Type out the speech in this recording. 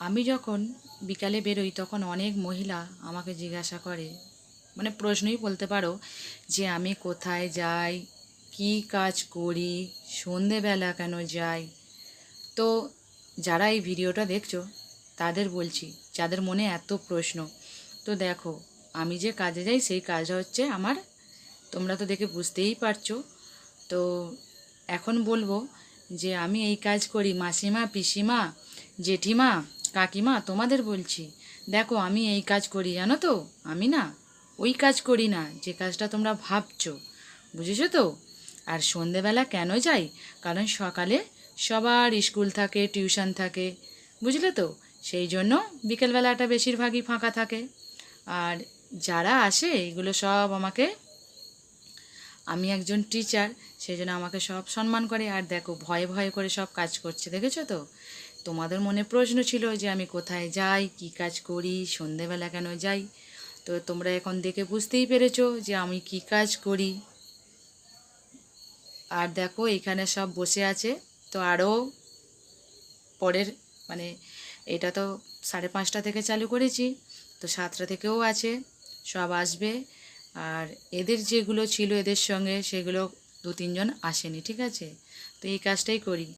আমি যখন বিকালে বেরোই তখন অনেক মহিলা আমাকে জিজ্ঞাসা করে, মানে প্রশ্নই বলতে পারো, যে আমি কোথায় যাই, কি কাজ করি, সন্ধেবেলা কেন যাই। তো যারা এই ভিডিওটা দেখছো তাদের বলছি, যাদের মনে এত প্রশ্ন, তো দেখো, আমি যে কাজে যাই সেই কাজটা হচ্ছে আমার, তোমরা তো দেখে বুঝতেই পারছো। তো এখন বলবো যে আমি এই কাজ করি, মাসিমা, পিসিমা, জেঠিমা, কাকিমা, তোমাদের বলছি, দেখো আমি এই কাজ করি, জানো তো। আমি না ওই কাজ করি না যে কাজটা তোমরা ভাবছো, বুঝেছো তো। আর সন্ধেবেলা কেন যাই? কারণ সকালে সবার স্কুল থাকে, টিউশন থাকে, বুঝলে তো। সেই জন্য বিকেলবেলাটা বেশিরভাগই ফাঁকা থাকে। আর যারা আসে এগুলো সব আমাকে, আমি একজন টিচার, সেই জন্য আমাকে সব সম্মান করে। আর দেখো ভয়ে ভয়ে করে সব কাজ করছে, দেখেছো তো। তোমাদের মনে প্রশ্ন ছিল যে আমি কোথায় যাই, কি কাজ করি, সন্ধেবেলা কেন যাই। তো তোমরা এখন দেখে বুঝতেই পেরেছো যে আমি কি কাজ করি। আর দেখো এখানে সব বসে আছে। তো আরও পরের, মানে এটা তো 5:30 থেকে চালু করেছি, তো 7টা থেকেও আছে, সব আসবে। আর এদের যেগুলো ছিল এদের সঙ্গে সেগুলো 2-3 জন আসেনি, ঠিক আছে। তো এই কাজটাই করি।